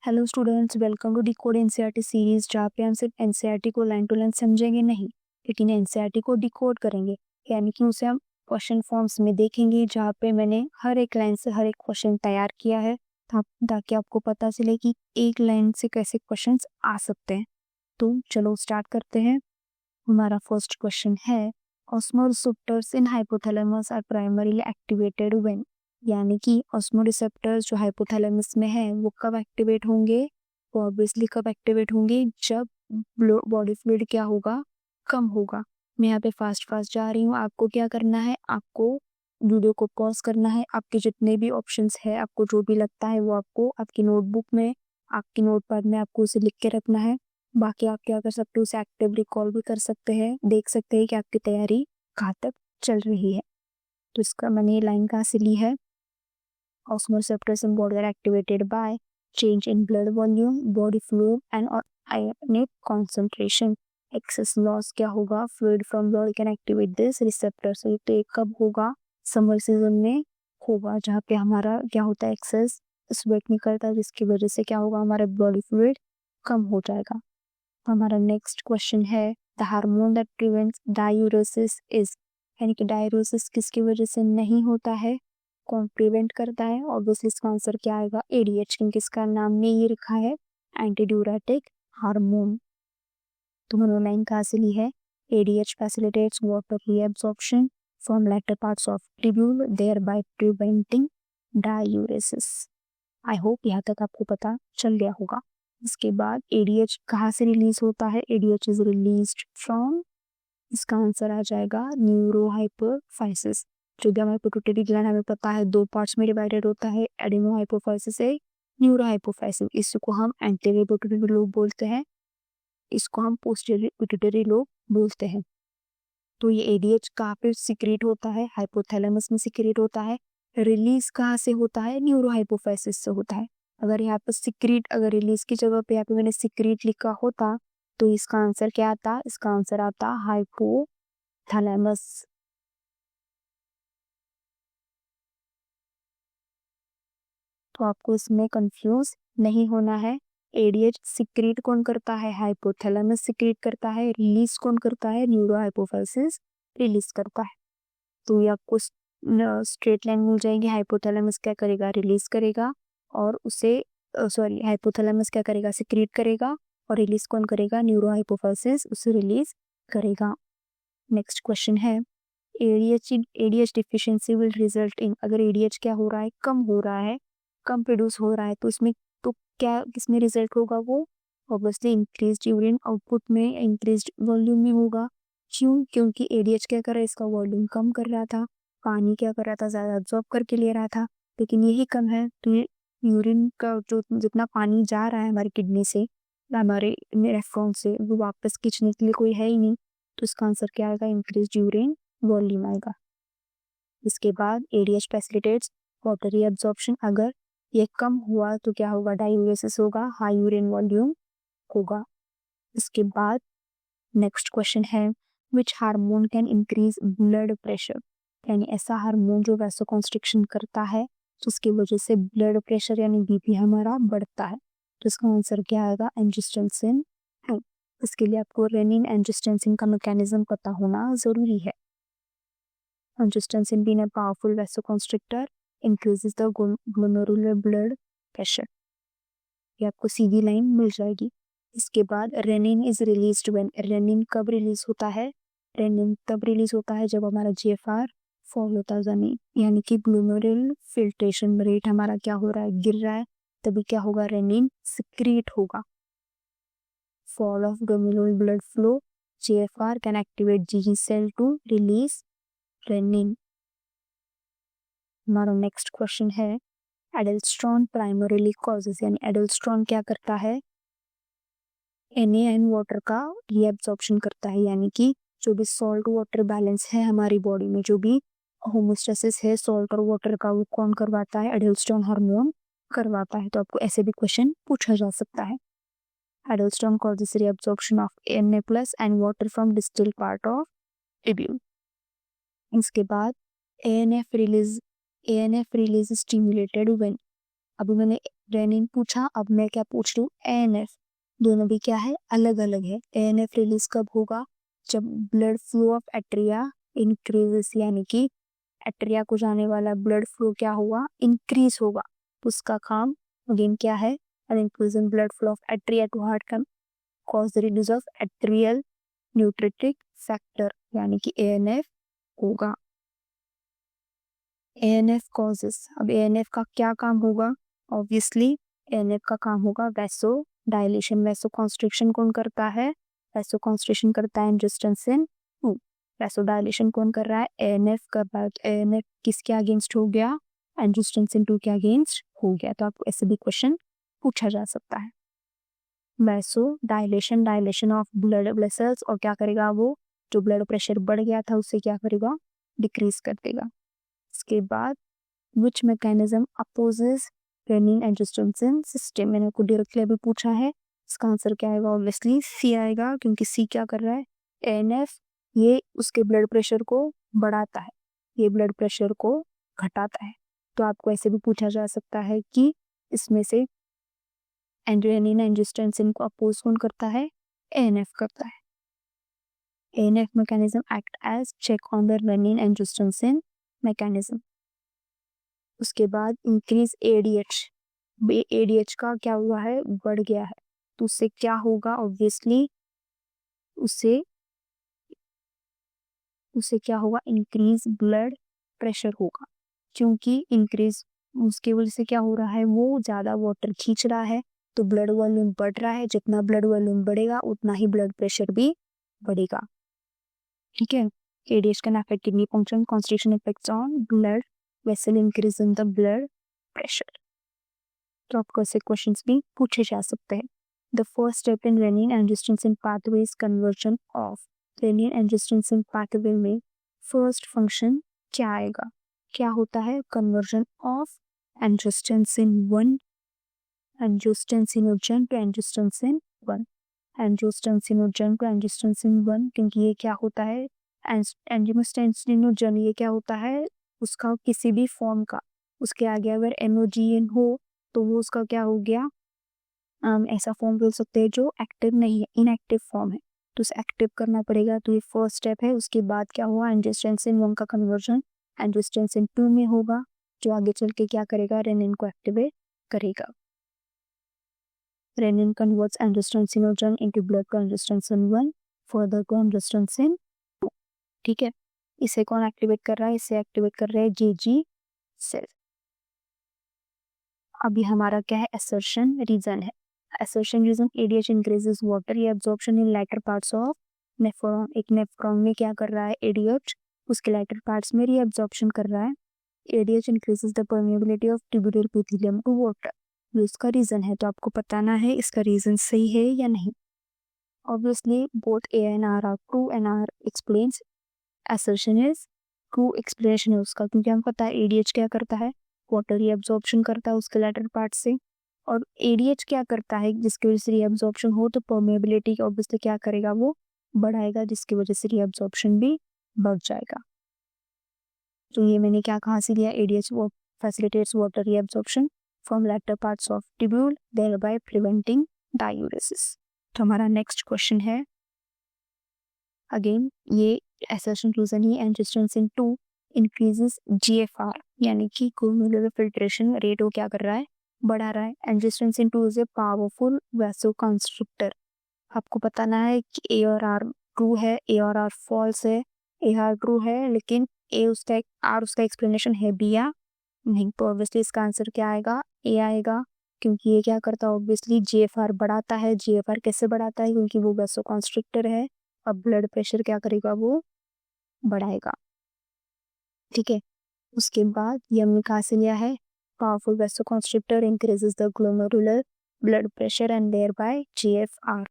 Hello students, welcome to decode NCERT series, जहाँ पे हम सिर्फ एनसीईआरटी को लाइन टू लाइन समझेंगे नहीं, लेकिन एनसीईआरटी को डिकोड करेंगे, यानी कि उसे हम क्वेश्चन फॉर्म्स में देखेंगे, जहाँ पे मैंने हर एक लाइन से हर एक क्वेश्चन तैयार किया है ताकि आपको पता चले कि एक लाइन से कैसे क्वेश्चंस आ सकते हैं। तो चलो स्टार्ट करते हैं। हमारा फर्स्ट क्वेश्चन है, osmoreceptors in hypothalamus are primarily activated when, यानी कि ऑस्मोरिसेप्टर्स जो हाइपोथैलेमस में है वो कब एक्टिवेट होंगे? वो ऑब्वियसली कब एक्टिवेट होंगे? जब बॉडी फ्लूइड क्या होगा? कम होगा। मैं यहाँ पे फास्ट जा रही हूँ। आपको क्या करना है? आपको वीडियो को पॉज करना है। आपके जितने भी ऑप्शंस है, आपको जो भी लगता है वो आपको आपकी नोटबुक में, आपकी नोटपैड में आपको उसे लिख के रखना है। बाकी आप क्या कर सकते हो, उसे एक्टिव रिकॉल भी कर सकते हैं, देख सकते हैं कि आपकी तैयारी कहाँ तक चल रही है। तो इसका मैंने ये लाइन कहाँ से ली है? Osmoreceptors in body are activated by change in blood volume, body fluid and or ionic concentration. Excess loss क्या होगा? Fluid from blood can activate this receptor. So तो ये कब होगा? समर सीजन में होगा, जहाँ पे हमारा क्या होता है, एक्सेस स्वेट निकलता है, जिसकी वजह से क्या होगा, हमारा बॉडी फ्लूइड कम हो जाएगा। हमारा नेक्स्ट क्वेश्चन है, the hormone that prevents diuresis is, यानी कि डायूरोसिस किसकी वजह से नहीं होता है, कौन प्रिवेंट करता है? ऑब्वियसली इसका आंसर क्या आएगा? एडीएच, क्योंकि इसका नाम में ये लिखा है एंटी ड्यूरेटिक हार्मोन। तो मैंने लाइन कहाँ से ली है? ADH facilitates water reabsorption from latter parts of tubule, thereby preventing diuresis. I hope यहाँ तक आपको पता चल गया होगा। इसके बाद एडीएच कहाँ से रिलीज होता है? एडीएच इज रिलीज्ड फ्रॉम, इसका आंसर आ जाएगा न्यूरोहाइपोफाइसिस। जो भी हमारे पिट्यूटरी ग्लैंड हमें पता है दो पार्ट्स में डिवाइडेड होता है, एडेनोहाइपोफाइसिस से न्यूरोहाइपोफाइसिस। इसको हम एंटीरियर पिट्यूटरी लोब बोलते हैं, इसको हम पोस्टीरियर पिट्यूटरी लोब बोलते हैं। तो ये एडीएच कहाँ पे सिक्रेट होता है? हाइपोथैलेमस में सिक्रेट होता है। रिलीज कहाँ से होता है? न्यूरोहाइपोफाइसिस से होता है। अगर यहाँ पर सिक्रेट, अगर रिलीज की जगह पे यहाँ पे मैंने सिक्रेट लिखा होता तो इसका आंसर क्या आता? इसका आंसर आता हाइपोथैलेमस। तो आपको इसमें कंफ्यूज नहीं होना है। एडीएच सिक्रेट कौन करता है? हाइपोथैलेमस सिक्रेट करता है। रिलीज कौन करता है? न्यूरोहाइपोफाइसिस रिलीज करता है। तो ये आपको स्ट्रेट लाइन मिल जाएगी। हाइपोथैलेमस क्या करेगा? रिलीज करेगा, और उसे हाइपोथैलेमस क्या करेगा? सिक्रेट करेगा, और रिलीज कौन करेगा? न्यूरोहाइपोफाइसिस उसे रिलीज करेगा। नेक्स्ट क्वेश्चन है, ADH deficiency will result in, अगर एडीएच क्या हो रहा है? कम हो रहा है, कम प्रोड्यूस हो रहा है, तो इसमें तो क्या किसमें रिजल्ट होगा? वो ऑब्वियसली इंक्रीज यूरिन आउटपुट में, इंक्रीज वॉल्यूम में होगा। क्यों? क्योंकि एडीएच क्या कर रहा है? इसका वॉल्यूम कम कर रहा था, पानी क्या कर रहा था? ज्यादा अब्जॉर्ब करके ले रहा था, लेकिन यही कम है, तो ये यूरिन का जो जितना पानी जा रहा है हमारी किडनी से, हमारे नेफ्रॉन से, वो वापस खींचने के लिए कोई है ही नहीं। तो इसका आंसर क्या आएगा? इंक्रीज यूरिन वॉल्यूम आएगा। इसके बाद एडीएच फैसिलिटेट्स वाटर रीअब्सॉर्प्शन, अगर ये कम हुआ तो क्या होगा? डायूरेसिस होगा, हाई यूरिन वॉल्यूम होगा। इसके बाद नेक्स्ट क्वेश्चन है, which hormone can increase blood pressure, यानी ऐसा हार्मोन जो वैसोकॉन्स्ट्रिक्शन करता है तो उसकी वजह से ब्लड प्रेशर यानी बीपी हमारा बढ़ता है। तो इसका आंसर क्या आएगा? एंजियोटेंसिन है। इसके लिए आपको रेनिन एंजियोटेंसिन का मैकेनिज्म पता होना जरूरी है। Angiotensin being a powerful vasoconstrictor increases the glomerular blood pressure। ये आपको सीधी लाइन मिल जाएगी। इसके बाद renin is released when, renin कब रिलीज होता है? रेनिन तब रिलीज होता है जब हमारा जीएफआर फॉल होता है, यानी कि ग्लोमेरुलर फिल्ट्रेशन रेट हमारा क्या हो रहा है? गिर रहा है, तभी क्या होगा? रेनिन सिक्रीट होगा। Fall of glomerular blood flow, GFR can activate जीजी सेल टू रिलीज रेनिन। हमारा नेक्स्ट क्वेश्चन है, एडल्स्ट्रॉन प्राइमरीली कॉजेस, यानी एडल्स्ट्रॉन क्या करता है? Na वाटर का रीअब्सॉर्प्शन करता है, यानी कि जो भी सॉल्ट वाटर बैलेंस है हमारी बॉडी में, जो भी होमोस्टेसिस है सॉल्ट और वाटर का, वो कौन करवाता है? एडल्स्ट्रॉन हार्मोन करवाता है। तो आपको ऐसे भी क्वेश्चन पूछा जा सकता है। Aldosterone causes reabsorption of Na+ and water from distal part of tubule. इसके बाद ANF रिलीज स्टिमुलेटेड व्हेन, अभी मैंने रेनिन पूछा, अब मैं क्या पूछ रही हूँ, एएनएफ। दोनों भी क्या है, अलग अलग है। एएनएफ रिलीज कब होगा, जब blood flow of atria increases, यानी कि एट्रिया को जाने वाला ब्लड फ्लो क्या होगा, इंक्रीज होगा। उसका काम अगेन क्या है, an increase in blood flow of atria to heart can cause the release of atrial natriuretic factor, यानी कि एएनएफ होगा। एएनएफ कॉजेस, अब एएनएफ का क्या काम होगा, ऑब्वियसली एएनएफ का काम होगा वैसो डायलेशन। वैसो कॉन्स्ट्रिक्शन कौन करता है, वैसो कॉन्स्ट्रिक्शन करता है एंजियोटेंसिन 2। वैसो डायलेशन कौन कर रहा है, एएनएफ कर रहा है। एएनएफ किसके अगेंस्ट हो गया, एंजियोटेंसिन 2 के अगेंस्ट हो गया। तो आपको ऐसे भी क्वेश्चन पूछा जा सकता है। Vasodilation, dilation of blood vessels, और क्या करेगा वो, जो ब्लड प्रेशर बढ़ गया था उससे क्या करेगा, डिक्रीज कर देगा। इसके बाद which mechanism opposes renin angiotensin system, मैंने आपको डायरेक्टली अभी पूछा है, इसका आंसर क्या आएगा, ऑब्वियसली सी आएगा, क्योंकि सी क्या कर रहा है, एएनएफ ये उसके ब्लड प्रेशर को बढ़ाता है, ये ब्लड प्रेशर को घटाता है। तो आपको ऐसे भी पूछा जा सकता है कि इसमें से रेनिन एंजियोटेंसिन को अपोज कौन करता है, एएनएफ करता है। ANF mechanism act as check on the renin angiotensin mechanism. उसके बाद इंक्रीज एडीएच, एडीएच का क्या हुआ है, बढ़ गया है, तो उससे क्या होगा, ऑब्वियसली उससे क्या होगा, इंक्रीज ब्लड प्रेशर होगा, क्योंकि इंक्रीज उसकी वजह से क्या हो रहा है, वो ज्यादा वाटर खींच रहा है, तो ब्लड वॉल्यूम बढ़ रहा है। जितना ब्लड वॉल्यूम बढ़ेगा उतना ही ब्लड प्रेशर भी बढ़ेगा। ठीक है, ADH can affect kidney function, constitution effects on blood vessel, increase in the blood pressure. तो आपको ऐसे क्वेश्चंस भी पूछे जा सकते हैं। The first step in renin angiotensin pathway is conversion of. Renin angiotensin pathway में फर्स्ट फंक्शन क्या आएगा, क्या होता है, conversion of angiotensin 1 angiotensinogen to angiotensin 1, angiotensinogen to angiotensin 1, क्योंकि ये क्या होता है, एंजियोटेंसिनोजन ये क्या होता है, उसका किसी भी फॉर्म का, उसके आगे अगर एमओजीएन हो तो वो उसका क्या हो गया, ऐसा फॉर्म बोल सकते हैं जो एक्टिव नहीं है, इनएक्टिव फॉर्म है, तो उसे एक्टिव करना पड़ेगा। तो ये फर्स्ट स्टेप है। उसके बाद क्या हुआ, एंजियोटेंसिन 1 का कन्वर्जन एंजियोटेंसिन 2 में होगा, जो आगे चल के क्या करेगा, रेनिन को एक्टिवेट करेगा। Renin converts angiotensinogen into blood to angiotensin 1 further to angiotensin 2। ठीक है, इसे कौन एक्टिवेट कर रहा है, इसे एक्टिवेट कर रहा है जेजी सेल। अभी हमारा क्या है, असर्शन रीजन है। Assertion reason, ADH increases water absorption in lighter parts of nephron. एक नेफ्रॉन में क्या कर रहा है, एडीएच उसके लाइटर पार्ट्स में रीअब्जॉर्प्शन कर रहा है। ADH increases the permeability of tubular epithelium to water, ये उसका रीजन है। तो आपको बताना है इसका रीजन सही है या नहीं। Obviously both A and R true and R explains assertion is true explanation है उसका, क्योंकि हमें पता है एडीएच क्या करता है, वाटर रीअब्जॉर्प्शन करता है उसके लेटर पार्ट से, और एडीएच क्या करता है, जिसकी वजह से रीअब्जॉर्प्शन हो तो परमेबिलिटी ऑब्वियसली क्या करेगा, वो बढ़ाएगा, जिसकी वजह से रीअब्जॉर्प्शन भी बढ़ जाएगा। तो ये मैंने क्या कहाँ से लिया, एडीएच वो facilitates water reabsorption from latter parts of tubule thereby preventing diuresis। तो हमारा नेक्स्ट क्वेश्चन है, अगेन ये असर्शन रीजन ही, एंजियोटेंसिन 2 इंक्रीजेस जीएफआर, यानी कि ग्लोमेरुलर फिल्ट्रेशन रेट वो क्या कर रहा है, बढ़ा रहा है। Angiotensin 2 is a powerful vasoconstrictor. आपको बताना है कि ए और आर ट्रू है, ए और आर फॉल्स है। ए आर ट्रू है, लेकिन ए उसका आर उसका एक्सप्लेनेशन है भी या नहीं। तो ऑब्वियसली इसका आंसर क्या आएगा, ए आएगा, क्योंकि ये क्या करता है, ऑब्वियसली जीएफआर बढ़ाता है। जीएफआर कैसे बढ़ाता है, क्योंकि वो वैसोकंस्ट्रिक्टर है, अब ब्लड प्रेशर क्या करेगा, वो बढ़ाएगा। ठीक है, उसके बाद ये हमने कहाँ से लिया है, powerful vasoconstrictor increases the glomerular blood pressure and thereby GFR.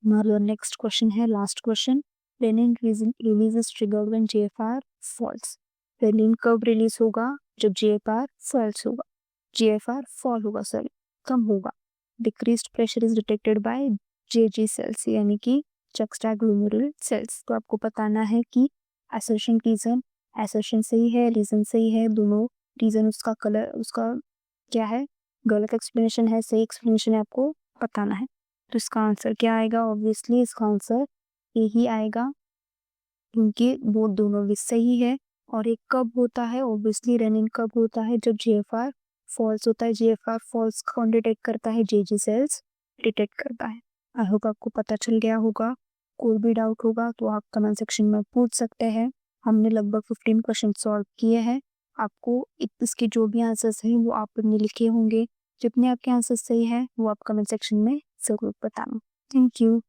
हमारा नेक्स्ट क्वेश्चन है, last question, renin release is triggered when GFR falls. Renin कब रिलीज होगा, जब जीएफआर फॉल्स होगा, जीएफआर फॉल होगा, सॉरी कम होगा। Decreased pressure is detected by JG cells, यानी कि जुक्सटाग्लोमेरुलर सेल्स। तो आपको बताना है कि असर्शन रीजन, असर्शन सही है, रीजन सही है, दोनों रीजन उसका कलर उसका क्या है, गलत एक्सप्लेनेशन है, सही एक्सप्लेनेशन है, आपको बताना है। तो इसका आंसर क्या आएगा? ऑब्वियसली इसका आंसर ए ही आएगा, क्योंकि वो दोनों भी सही है। और ये कब होता है? ऑब्वियसली रनिंग कब होता है? जब GFR फॉल्स होता है। GFR फॉल्स कौन डिटेक्ट करता है? JG सेल्स डिटेक्ट करता है। आई होप आपको पता चल गया होगा। कोई भी डाउट होगा तो आप कमेंट सेक्शन में पूछ सकते हैं। हमने लगभग 15 क्वेश्चन सॉल्व किए हैं। आपको इसके जो भी आंसर्स हैं वो आपने लिखे होंगे। जितने आपके आंसर्स सही हैं वो आप कमेंट सेक्शन में ज़रूर बताना। Thank you.